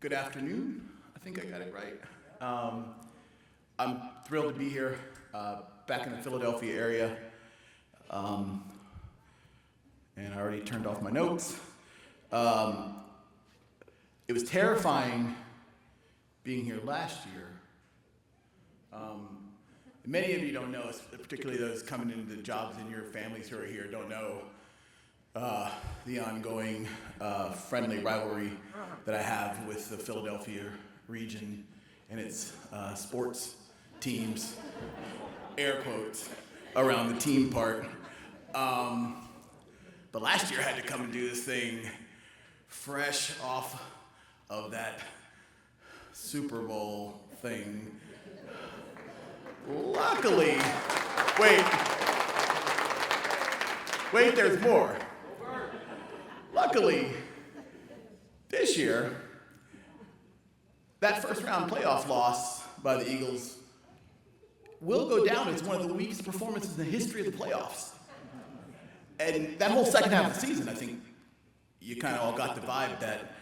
Good afternoon. I think I got it right. I'm thrilled to be here, back in the Philadelphia area. And I already turned off my notes. It was terrifying being here last year. Many of you don't know, particularly those coming into the jobs in your families who are here, don't know the ongoing friendly rivalry that I have with the Philadelphia region and its sports teams, air quotes, around the team part. But last year I had to come and do this thing fresh off of that Super Bowl thing. Luckily, wait, there's more. Luckily, this year, that first round playoff loss by the Eagles will go down as one of the weakest performances in the history of the playoffs. And that whole second half of the season, I think you kind of all got the vibe that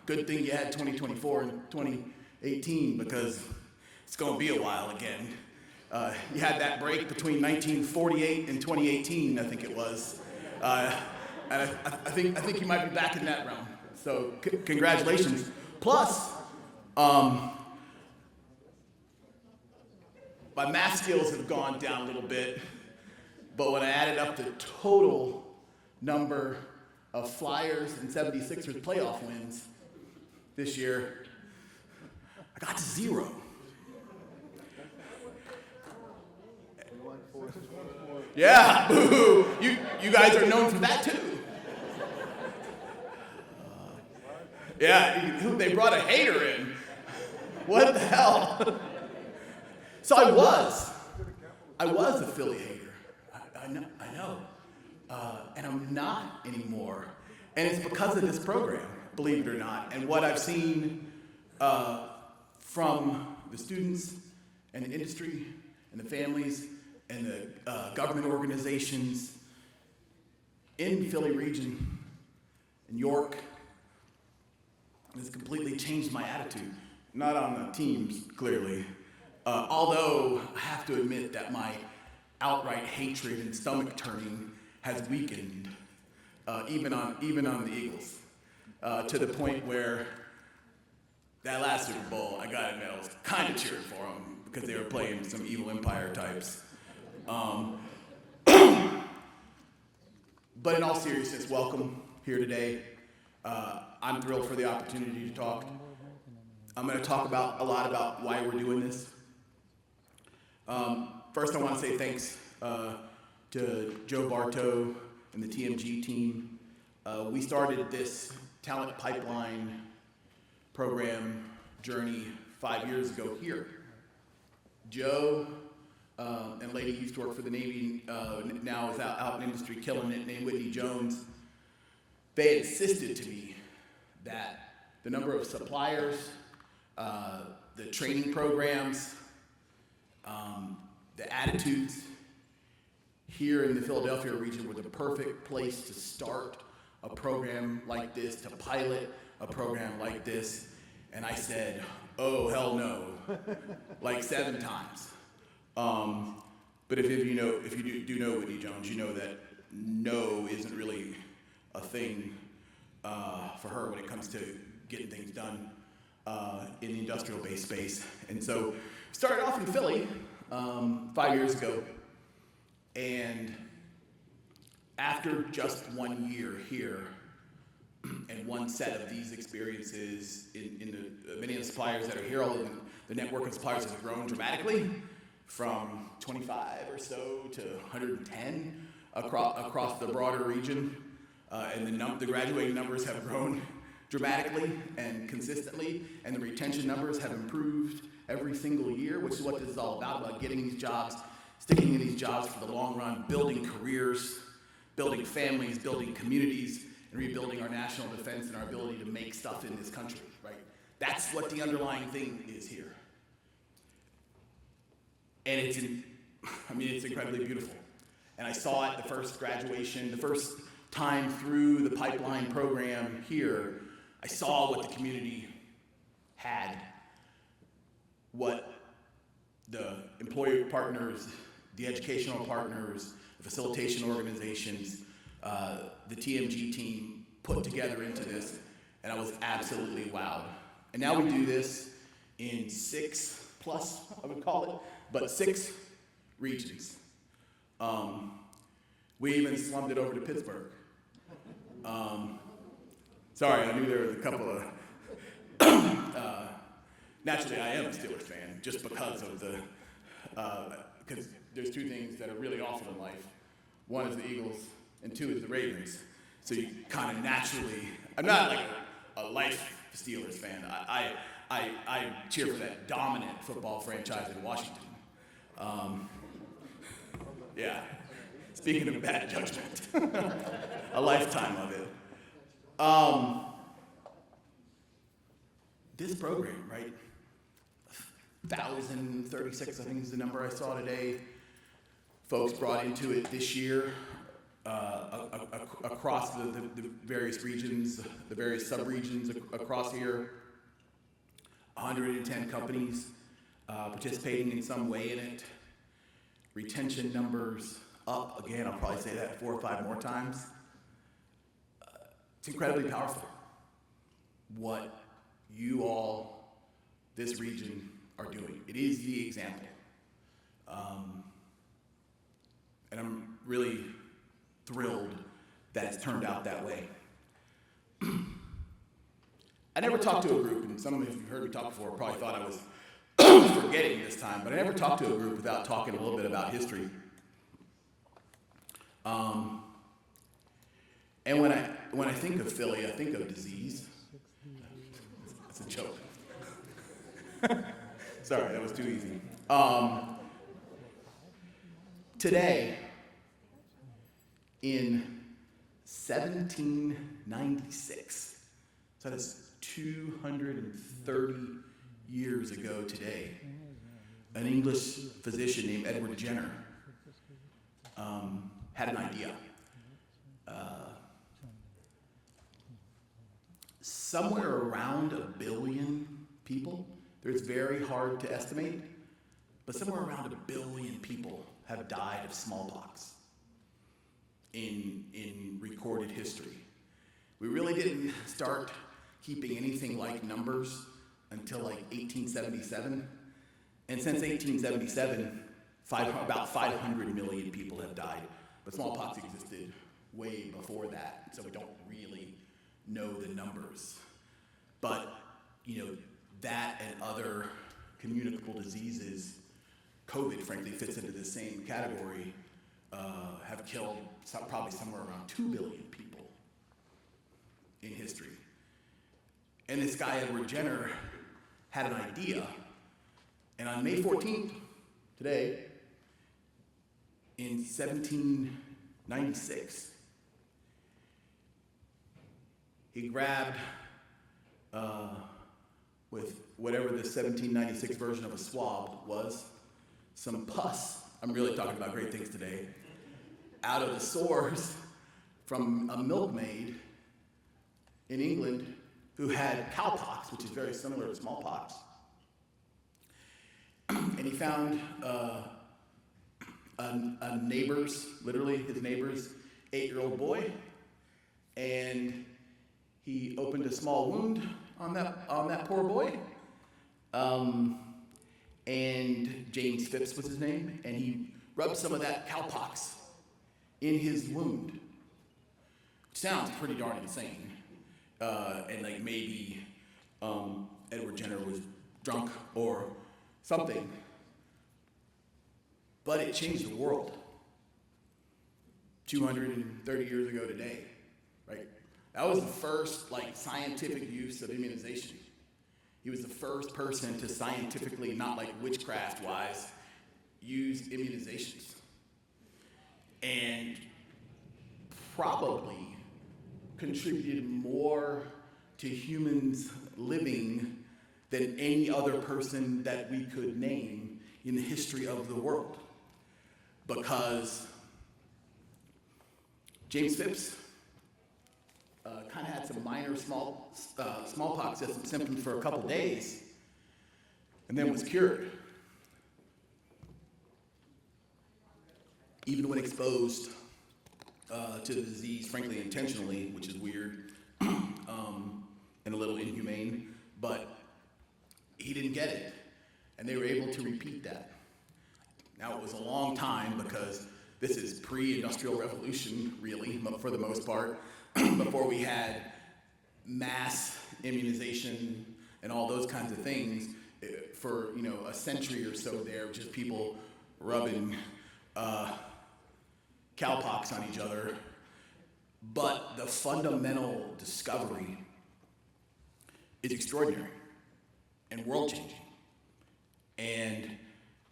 good thing you had 2024 and 2018 because it's going to be a while again. You had that break between 1948 and 2018, I think it was. And I think you might be back in that realm. So congratulations. Plus, my math skills have gone down a little bit, but when I added up the total number of Flyers and 76ers playoff wins this year, I got to 0. Yeah, boo! You guys are known for that too. Yeah, they brought a hater in. What the hell? So I was a Philly hater. I know. And I'm not anymore. And it's because of this program, believe it or not. And what I've seen from the students and the industry and the families and the government organizations in Philly region, in York, has completely changed my attitude. Not on the teams, clearly. Although I have to admit that my outright hatred and stomach turning has weakened, even on the Eagles, to the point where that last Super Bowl, I gotta admit, I was kind of cheering for them because they were playing some evil empire types. But in all seriousness, welcome here today. I'm thrilled for the opportunity to talk. I'm going to talk a lot about why we're doing this. First, I want to say thanks to Joe Bartow and the TMG team. We started this talent pipeline program journey 5 years ago here. Joe and a lady who used to work for the Navy, now is out in industry killing it, named Whitney Jones. They insisted to me that the number of suppliers, the training programs, the attitudes here in the Philadelphia region were the perfect place to start a program like this, to pilot a program like this. And I said, oh, hell no, like 7 times. But if you do know Whitney Jones, you know that no isn't really a thing for her when it comes to getting things done in the industrial-based space. And so started off in Philly 5 years ago, and after just 1 year here and one set of these experiences in the many of the suppliers that are here, all the network of suppliers has grown dramatically from 25 or so to 110 across the broader region. And the graduating numbers have grown dramatically and consistently, and the retention numbers have improved every single year, which is what this is all about getting these jobs, sticking in these jobs for the long run, building careers, building families, building communities, and rebuilding our national defense and our ability to make stuff in this country, right? That's what the underlying thing is here. And it's incredibly beautiful. And I saw it the first graduation, the first time through the pipeline program here, I saw what the community had, what the employer partners, the educational partners, the facilitation organizations, the TMG team put together into this, and I was absolutely wowed. And now we do this in 6 plus, I would call it, but 6 regions. We even slummed it over to Pittsburgh. Sorry, I knew there was a couple of, naturally I am a Steelers fan, just because of the, because there's 2 things that are really awesome in life. 1 is the Eagles, and 2 is the Ravens. So you kind of naturally, I'm not like a life Steelers fan. I cheer for that dominant football franchise in Washington. Yeah, speaking of bad judgment, a lifetime of it. This program, right? 1,036, I think is the number I saw today. Folks brought into it this year across the various regions, the various sub-regions across here. 110 companies participating in some way in it. Retention numbers up. Again, I'll probably say that 4 or 5 more times. It's incredibly powerful what you all, this region, are doing. It is the example. And I'm really thrilled that it's turned out that way. I never talked to a group, and some of you who've heard me talk before probably thought I was forgetting this time, but I never talked to a group without talking a little bit about history. And when I think of Philly, I think of disease. That's a joke. Sorry, that was too easy. Today, in 1796, so that is 230 years ago today, an English physician named Edward Jenner had an idea. Somewhere around 1 billion people, it's very hard to estimate, but somewhere around 1 billion people have died of smallpox in recorded history. We really didn't start keeping anything like numbers until like 1877. And since 1877, about 500 million people have died. But smallpox existed way before that, so we don't really know the numbers. But, that and other communicable diseases, COVID, frankly, fits into the same category, have killed probably somewhere around 2 billion people in history. And this guy, Edward Jenner, had an idea. And on May 14th, today, in 1796, he grabbed, with whatever the 1796 version of a swab was, some pus, I'm really talking about great things today, out of the sores from a milkmaid in England who had cowpox, which is very similar to smallpox. And he found a neighbor's, literally his neighbor's 8-year-old boy, and he opened a small wound on that poor boy. And James Phipps was his name, and he rubbed some of that cowpox in his wound. Which sounds pretty darn insane. And like maybe Edward Jenner was drunk or something. But it changed the world 230 years ago today, right? That was the first scientific use of immunization. He was the first person to scientifically, not like witchcraft-wise, use immunizations. And probably contributed more to humans living than any other person that we could name in the history of the world. Because James Phipps kind of had some minor smallpox symptoms for a couple days, and then was cured. Even when exposed to the disease, frankly, intentionally, which is weird and a little inhumane, but he didn't get it, and they were able to repeat that. Now, it was a long time because this is pre-industrial revolution, really, for the most part, before we had mass immunization and all those kinds of things. For a century or so there, just people rubbing cowpox on each other. But the fundamental discovery is extraordinary and world-changing. And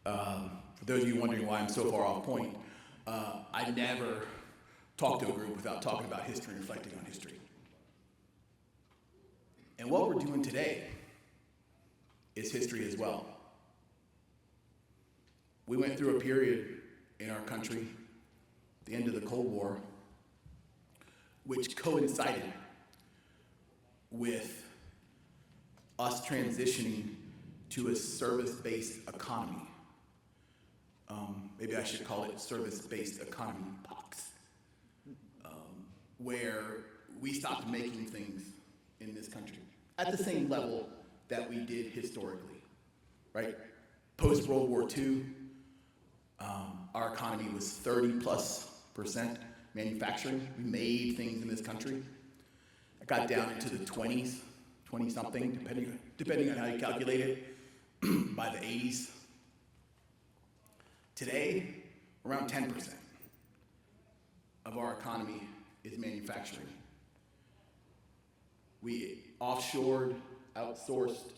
for those of you wondering why I'm so far off point, I never talk to a group without talking about history and reflecting on history. And what we're doing today is history as well. We went through a period in our country, the end of the Cold War, which coincided with us transitioning to a service-based economy. Maybe I should call it service-based economy pox, where we stopped making things in this country at the same level that we did historically, right? Post-World War II, our economy was 30+% manufacturing. We made things in this country. It got down into the 20s, 20-something, depending on how you calculate it, by the 80s. Today, around 10% of our economy is manufacturing. We offshored, outsourced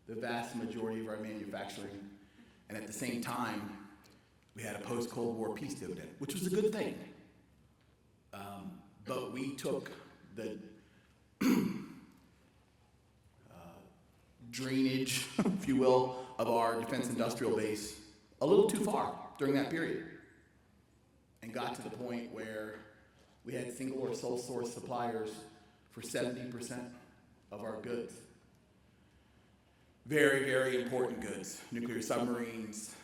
the vast majority of our manufacturing, and at the same time, we had a post-Cold War peace dividend, which was a good thing. But we took the drainage, if you will, of our defense industrial base a little too far during that period, and got to the point where we had single or sole source suppliers for 70% of our goods. Very, very important goods. Nuclear submarines,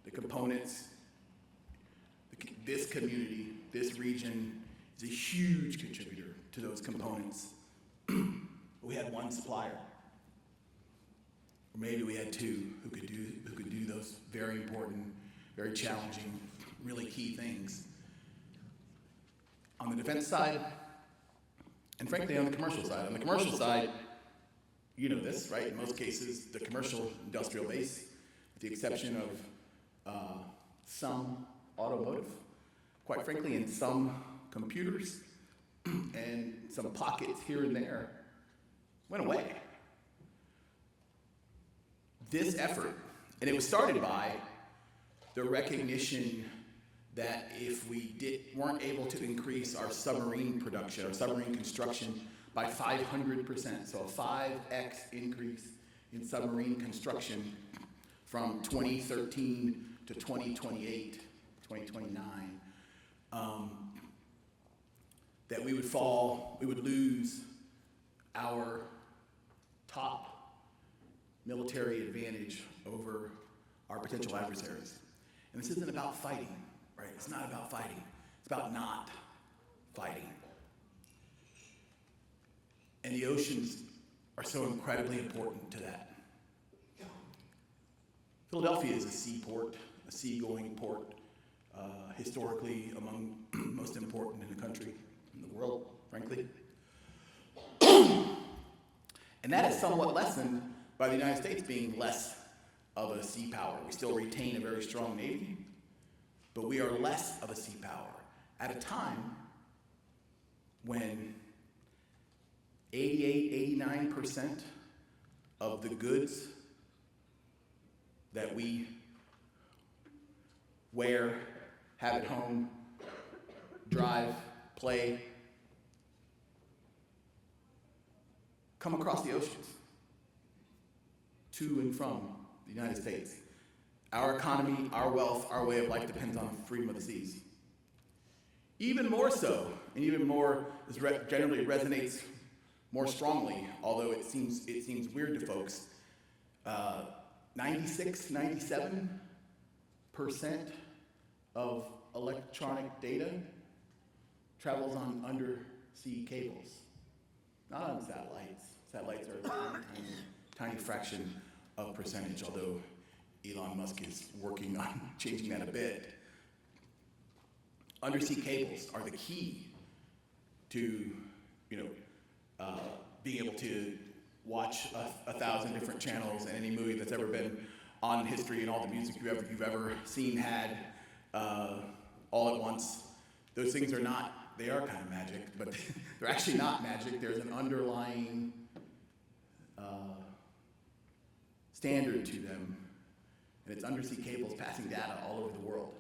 the components. This community, this region, is a huge contributor to those components. We had one supplier, or maybe we had two who could do those very important, very challenging, really key things. On the defense side, and frankly on the commercial side. On the commercial side, you know this, right? In most cases, the commercial industrial base, with the exception of some automotive, quite frankly, in some computers, and some pockets here and there, went away. This effort, and it was started by the recognition that if we weren't able to increase our submarine production, our submarine construction by 500%, so a 5x increase in submarine construction from 2013 to 2028, 2029, that we would lose our top military advantage over our potential adversaries. And this isn't about fighting, right? It's not about fighting. It's about not fighting. And the oceans are so incredibly important to that. Philadelphia is a seaport, a seagoing port, historically among most important in the country, in the world, frankly. And that is somewhat lessened by the United States being less of a sea power. We still retain a very strong Navy, but we are less of a sea power at a time when 88, 89% of the goods that we wear, have at home, drive, play, come across the oceans to and from the United States. Our economy, our wealth, our way of life depends on freedom of the seas. Even more so and even more, this generally resonates more strongly, although it seems weird to folks. 96, 97% of electronic data travels on undersea cables, not on satellites. Satellites are a tiny fraction of percentage, although Elon Musk is working on changing that a bit. Undersea cables are the key to, being able to watch 1,000 different channels and any movie that's ever been on history, and all the music you've ever seen had all at once. Those things they are kind of magic, but they're actually not magic. There's an underlying standard to them, and it's undersea cables passing data all over the world.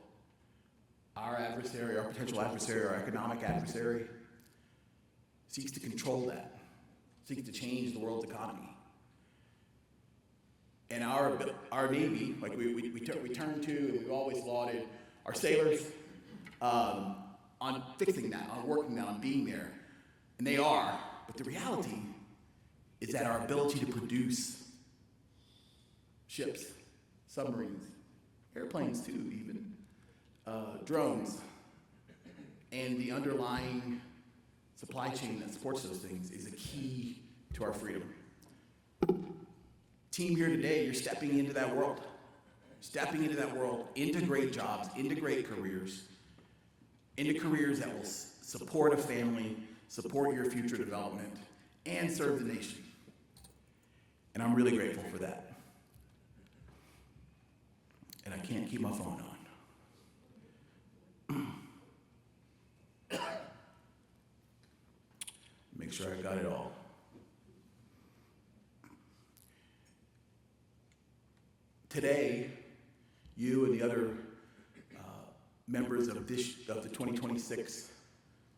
Our adversary, our potential adversary, our economic adversary, seeks to control that, seeks to change the world's economy. And our Navy, like we turn to, and we've always lauded our sailors on fixing that, on working that, on being there. And they are, but the reality is that our ability to produce ships, submarines, airplanes too even, drones, and the underlying supply chain that supports those things is a key to our freedom. Team here today, you're stepping into that world. Stepping into that world, into great jobs, into great careers, into careers that will support a family, support your future development, and serve the nation. And I'm really grateful for that. And I can't keep my phone on. Make sure I got it all. Today, you and the other members of the 2026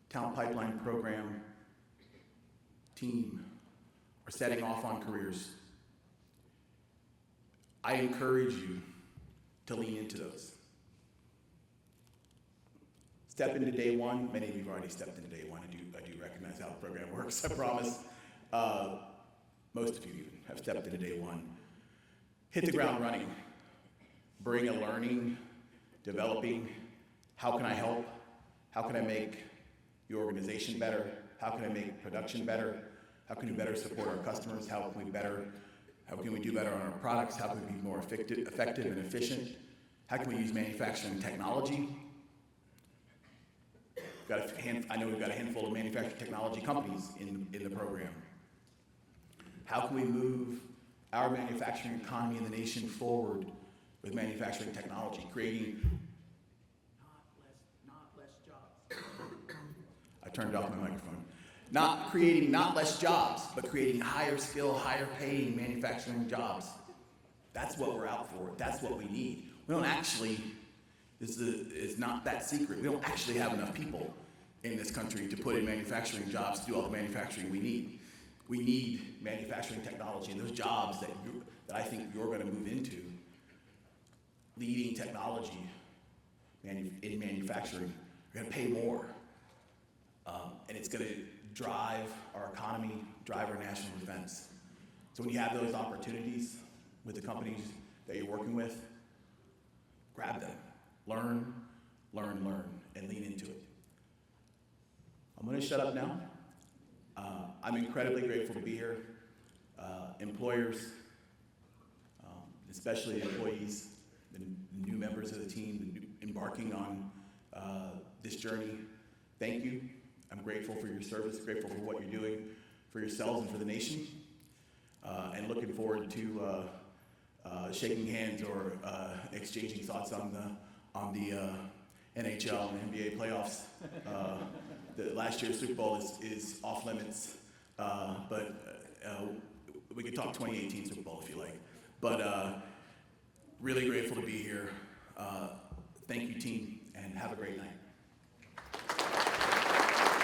Talent Pipeline Program team are setting off on careers. I encourage you to lean into those. Step into day one. Many of you have already stepped into day one. I do recognize how the program works, I promise. Most of you even have stepped into day one. Hit the ground running. Bring a learning, developing. How can I help? How can I make your organization better? How can I make production better? How can we better support our customers? How can we do better on our products? How can we be more effective and efficient? How can we use manufacturing technology? I know we've got a handful of manufacturing technology companies in the program. How can we move our manufacturing economy in the nation forward with manufacturing technology, creating not less jobs. I turned off my microphone. Not creating not less jobs, but creating higher skill, higher paying manufacturing jobs. That's what we're out for. That's what we need. We don't actually, it's not that secret. We don't actually have enough people in this country to put in manufacturing jobs to do all the manufacturing we need. We need manufacturing technology, and those jobs that I think you're going to move into, leading technology in manufacturing, are going to pay more. And it's going to drive our economy, drive our national defense. So when you have those opportunities with the companies that you're working with, grab them. Learn, and lean into it. I'm going to shut up now. I'm incredibly grateful to be here. Employers, especially employees, the new members of the team embarking on this journey, thank you. I'm grateful for your service, grateful for what you're doing for yourselves and for the nation, and looking forward to shaking hands or exchanging thoughts on the NHL and NBA playoffs. The last year's Super Bowl is off limits, but we could talk 2018 Super Bowl if you like. But really grateful to be here. Thank you, team, and have a great night.